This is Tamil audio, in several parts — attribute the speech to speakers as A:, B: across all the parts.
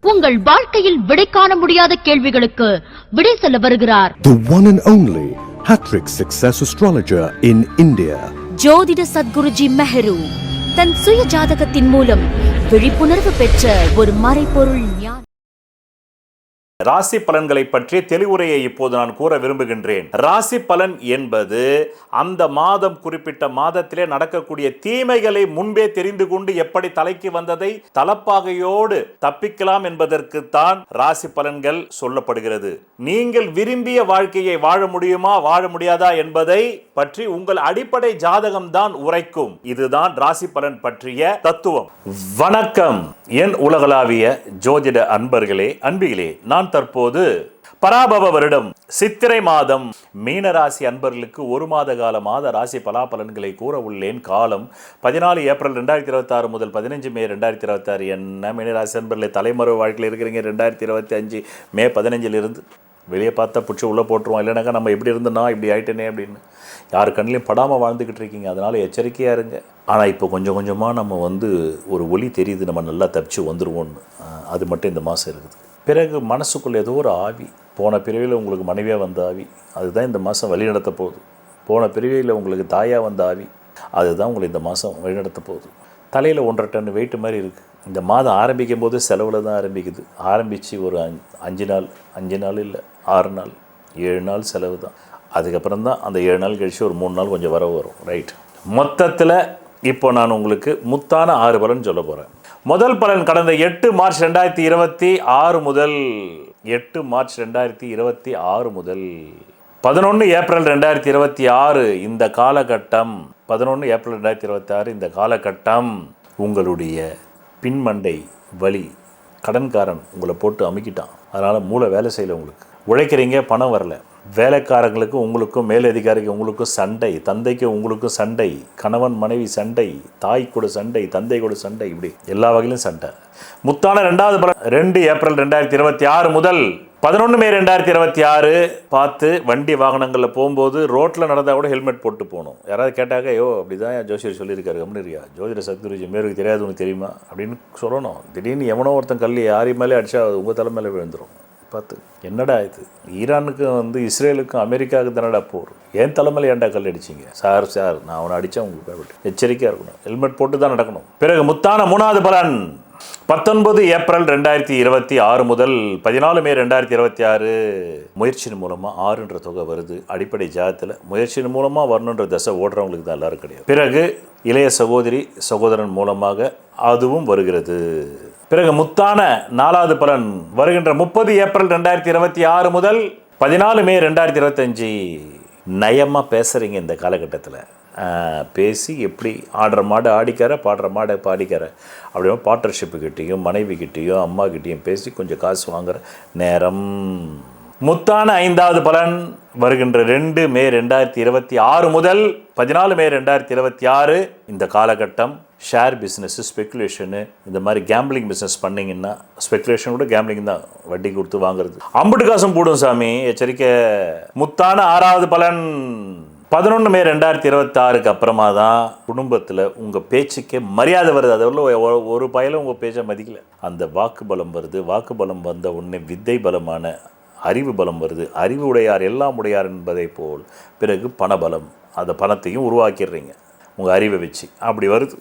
A: உங்கள் வாழ்க்கையில் விடை காண முடியாத கேள்விகளுக்கு விடை சொல்ல வருகிறார்.
B: The one and only Hattrick Success Astrologer in India.
C: ஜோதிட சத்குருஜி மெஹரு தன் சுய ஜாதகத்தின் மூலம் விழிப்புணர்வு பெற்ற ஒரு மறைபொருள் ஞானி.
D: ராசி பலன்களை பற்றிய தெளிவுரையை இப்போது நான் கூற விரும்புகின்றேன். ராசி பலன் என்பது அந்த மாதம் குறிப்பிட்ட மாதத்திலே நடக்கக்கூடிய தீமைகளை முன்பே தெரிந்து கொண்டு எப்படி தலைக்கு வந்ததை தலப்பாகையோடு தப்பிக்கலாம் என்பதற்கு தான் ராசி பலன்கள் சொல்லப்படுகிறது. நீங்கள் விரும்பிய வாழ்க்கையை வாழ முடியுமா வாழ முடியாதா என்பதை பற்றி உங்கள் அடிப்படை ஜாதகம் தான் உரைக்கும். இதுதான் ராசி பலன் பற்றிய தத்துவம். வணக்கம் என் உலகளாவிய ஜோதிட அன்பர்களே, அன்பிகளே. நான் தற்போது பராபவ வருடம் சித்திரை மாதம் மீனராசி அன்பர்களுக்கு ஒரு மாத கால மாத ராசி பலாபலன்களை கூற உள்ளேன். காலம் 14 ஏப்ரல் 2026 முதல் 15 மே 2026. என்ன மீனராசி அன்பர்களே, தலைமறைவு வாழ்க்கையில் இருக்கிறீங்க. 2025 மே 15 வெளியே பார்த்தா பிடிச்சி உள்ளே போட்டுருவோம். இல்லைனாக்கா நம்ம எப்படி இருந்தோன்னா இப்படி ஆயிட்டேனே அப்படின்னு யார் கண்ணிலையும் படாமல் வாழ்ந்துக்கிட்டு இருக்கீங்க. அதனால் எச்சரிக்கையாக இருங்க. ஆனால் இப்போ கொஞ்சம் கொஞ்சமாக நம்ம ஒரு ஒளி தெரியுது, நம்ம நல்லா தப்பிச்சு வந்துடுவோன்னு. அது மட்டும் இந்த மாதம் இருக்குது. பிறகு மனசுக்குள்ளே ஏதோ ஒரு ஆவி, போன பிறவியில் உங்களுக்கு மனைவியாக வந்த ஆவி, அதுதான் இந்த மாதம் வழிநடத்த போகுது. போன பிறவியில் உங்களுக்கு தாயாக வந்த ஆவி, அதுதான் உங்களை இந்த மாதம் வழிநடத்த போகுது. தலையில் 1.5 டன் வெயிட் மாதிரி இருக்குது. இந்த மாதம் ஆரம்பிக்கும் போது செலவில் தான் ஆரம்பிக்குது. ஆரம்பித்து ஒரு 5 நாள் இல்லை 6 நாள் 7 நாள் செலவு தான். அதுக்கப்புறம் தான் அந்த 7 நாள் கழித்து ஒரு 3 நாள் கொஞ்சம் வரவு வரும். ரைட். மொத்தத்தில் இப்போ நான் உங்களுக்கு முத்தான 6 பலன் சொல்ல போகிறேன். முதல் பலன் கடந்த 8 மார்ச் 2026 முதல் 8 மார்ச் 2026 முதல் 11 ஏப்ரல் 2026 இந்த காலகட்டம், 11 ஏப்ரல் 2026 இந்த காலகட்டம் உங்களுடைய பின்மண்டை வலி, கடன்காரன் உங்களை போட்டு அமுக்கிட்டான். அதனால் மூளை வேலை செய்யலை. உங்களுக்கு உழைக்கிறீங்க, பணம் வரல. வேலைக்காரங்களுக்கும் உங்களுக்கும் மேலதிகாரிக்கு உங்களுக்கும் சண்டை, தந்தைக்கு உங்களுக்கும் சண்டை, கணவன் மனைவி சண்டை, தாய் கூட சண்டை, தந்தை கூட சண்டை, இப்படி எல்லா வகையிலும் சண்டை. முத்தான 2வது பலன் 2 ஏப்ரல் 2026 முதல் 11 மே 2026 பார்த்து வண்டி வாகனங்களில் போகும்போது ரோட்டில் நடந்தால் கூட ஹெல்மெட் போட்டு போகணும். யாராவது கேட்டாக்க ஐயோ அப்படி தான் ஜோசியர் சொல்லியிருக்காரு, கம்னிரியா ஜோதிட சத்குருஜி மேருக்கு தெரியாது உனக்கு தெரியுமா அப்படின்னு சொல்லணும். திடீர்னு எவனோ ஒருத்தன் கல் யாரி மேலே அடிச்சா உங்கள் தலை மேலே விழுந்துடும். பார்த்து என்னடா இது, ஈரானுக்கும் இஸ்ரேலுக்கும் அமெரிக்காவுக்கு தானடா போர், ஏன் தலைமையில் ஏன்டா கல் அடிச்சிங்க? சார் நான் அவனை அடித்தேன், உங்களுக்கு எச்சரிக்கையாக இருக்கணும், ஹெல்மெட் போட்டு தான் நடக்கணும். பிறகு முத்தான 3வது பலன் 19 ஏப்ரல் 2026 முதல் 14 மே 2026 முயற்சியின் மூலமாக 6ன்ற தொகை வருது. அடிப்படை ஜாதத்தில் முயற்சியின் மூலமாக வரணுன்ற தசை ஓடுறவங்களுக்கு தான் எல்லாரும் கிடையாது. பிறகு இளைய சகோதரி சகோதரன் மூலமாக அதுவும் வருகிறது. பிறகு முத்தான 4வது பலன் வருகின்ற 30 ஏப்ரல் 2026 முதல் 14 மே 2025 நயமாக பேசுகிறீங்க. இந்த காலகட்டத்தில் பேசி எப்படி ஆடுற மாடு ஆடிக்கார, பாடுற மாடை பாடிக்கார, அப்படியே பார்ட்னர்ஷிப்புக்கிட்டேயும் மனைவிக்கிட்டேயும் அம்மாக்கிட்டேயும் பேசி கொஞ்சம் காசு வாங்குகிற நேரம். முத்தான 5வது பலன் வருகின்ற 2 மே 2026 முதல் 14 மே 2026 இந்த காலகட்டம் ஷேர் பிஸ்னஸ்ஸு, ஸ்பெக்குலேஷனு, இந்த மாதிரி கேம்பிளிங் பிஸ்னஸ் பண்ணிங்கன்னா, ஸ்பெக்குலேஷன் கூட கேம்பிளிங் தான், வட்டி கொடுத்து வாங்குறது, அம்புட்டு காசும் போடும் சாமி, எச்சரிக்கை. முத்தான 6வது பலன் 11 மே 2026 அப்புறமா தான் குடும்பத்தில் உங்கள் பேச்சுக்கே மரியாதை வருது. அதில் ஒரு பயலும் உங்கள் பேச்சை மதிக்கல. அந்த வாக்கு பலம் வருது. வாக்கு பலம் வந்த உடனே வித்தை பலமான அறிவு பலம் வருது. அறிவு உடையார் எல்லாம் உடையார் என்பதை போல் பிறகு பணபலம், அந்த பணத்தையும் உருவாக்கிடுறீங்க உங்கள் அறிவை வச்சு. அப்படி வருது.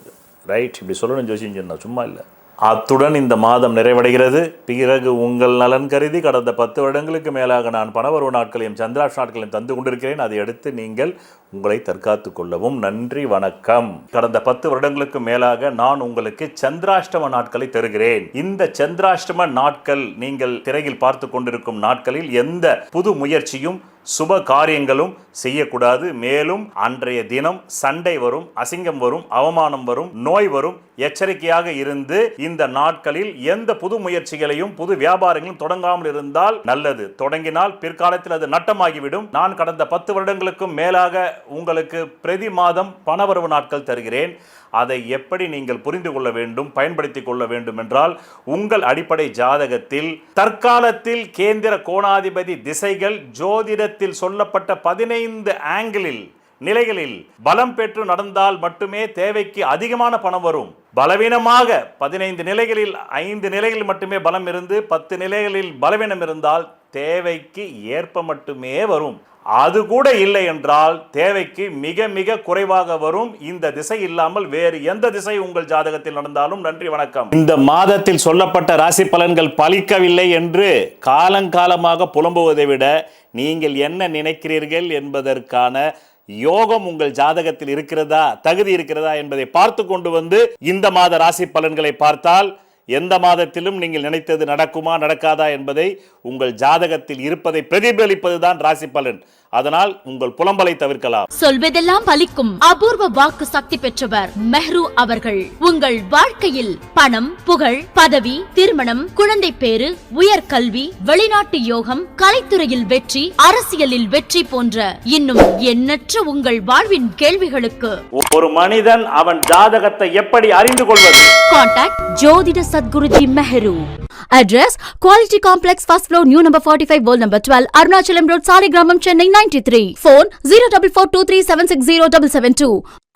D: ரைட். இப்படி சொல்லணும் ஜோசியம் சொன்னால் சும்மா இல்லை. அத்துடன் இந்த மாதம் நிறைவடைகிறது. பிறகு உங்கள் நலன் கருதி கடந்த 10 வருடங்களுக்கு மேலாக நான் பணவரவு நாட்களையும் சந்திராஷ் நாட்களையும் தந்து கொண்டிருக்கிறேன். அதை எடுத்து நீங்கள் உங்களை தற்காத்து கொள்ளவும். நன்றி, வணக்கம். கடந்த 10 வருடங்களுக்கு மேலாக நான் உங்களுக்கு சந்திராஷ்டம நாட்களை தருகிறேன். இந்த சந்திராஷ்டம நாட்கள் நீங்கள் திரையில் பார்த்து கொண்டிருக்கும் நாட்களில் எந்த புது முயற்சியும் சுப காரியங்களும் செய்யக்கூடாது. மேலும் அன்றைய தினம் சண்டை வரும், அசிங்கம் வரும், அவமானம் வரும், நோய் வரும். எச்சரிக்கையாக இருந்து இந்த நாட்களில் எந்த புது முயற்சிகளையும் புது வியாபாரங்களும் தொடங்காமல் இருந்தால் நல்லது. தொடங்கினால் பிற்காலத்தில் அது நட்டமாகிவிடும். நான் கடந்த 10 வருடங்களுக்கும் மேலாக உங்களுக்கு பிரதி மாதம் பணவரவு நாட்கள் தருகிறேன். அதை எப்படி நீங்கள் புரிந்து கொள்ள வேண்டும், பயன்படுத்திக் கொள்ள வேண்டும் என்றால், உங்கள் அடிப்படை ஜாதகத்தில் தற்காலத்தில் கேந்திர கோணாதிபதி திசைகள் ஜோதிடத்தில் சொல்லப்பட்ட 15 ஆங்கிளில் நிலைகளில் பலம் பெற்று நடந்தால் மட்டுமே தேவைக்கு அதிகமான பணம் வரும். பலவீனமாக 15 நிலைகளில் 5 நிலைகளில் மட்டுமே பலம் இருந்து 10 நிலைகளில் பலவீனம் இருந்தால் தேவைக்கு ஏற்ப மட்டுமே வரும். அது கூட இல்லை என்றால் தேவைக்கு மிக மிக குறைவாக வரும். இந்த திசை இல்லாமல் வேறு எந்த திசை உங்கள் ஜாதகத்தில் நடந்தாலும் நன்றி வணக்கம். இந்த மாதத்தில் சொல்லப்பட்ட ராசி பலன்கள் பலிக்கவில்லை என்று காலங்காலமாக புலம்புவதை விட நீங்கள் என்ன நினைக்கிறீர்கள் என்பதற்கான யோகம் உங்கள் ஜாதகத்தில் இருக்கிறதா, தகுதி இருக்கிறதா என்பதை பார்த்து கொண்டு வந்து இந்த மாத ராசி பலன்களை பார்த்தால் எந்த மாதத்திலும் நீங்கள் நினைத்தது நடக்குமா நடக்காதா என்பதை உங்கள் ஜாதகத்தில் இருப்பதை பிரதிபலிப்பதுதான் ராசி பலன். அதனால் உங்கள் புலம்பலை தவிர்க்கலாம்.
A: சொல்வதெல்லாம் பலிக்கும் அபூர்வ வாக்கு சக்தி பெற்றவர் மெஹ்ரு அவர்கள். உங்கள் வாழ்க்கையில் பணம், புகழ், பதவி, திருமணம், குழந்தை பேறு, உயர்கல்வி, வெளிநாட்டு யோகம், கலைத்துறையில் வெற்றி, அரசியலில் வெற்றி போன்ற இன்னும் எண்ணற்ற உங்கள் வாழ்வின் கேள்விகளுக்கு
D: ஒரு மனிதன் அவன் ஜாதகத்தை எப்படி அறிந்து கொள்வது?
C: Contact ஜோதிட Sadguruji Mehru. Address Quality Complex, first floor, new number 45, wall number 12, Arunachalam Road, Saligramam, Chennai 93. Phone 0442376072.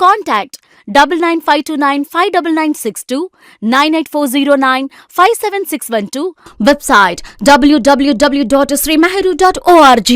C: Contact 9952959962, 98409 57612. Website www.srimeheru.org.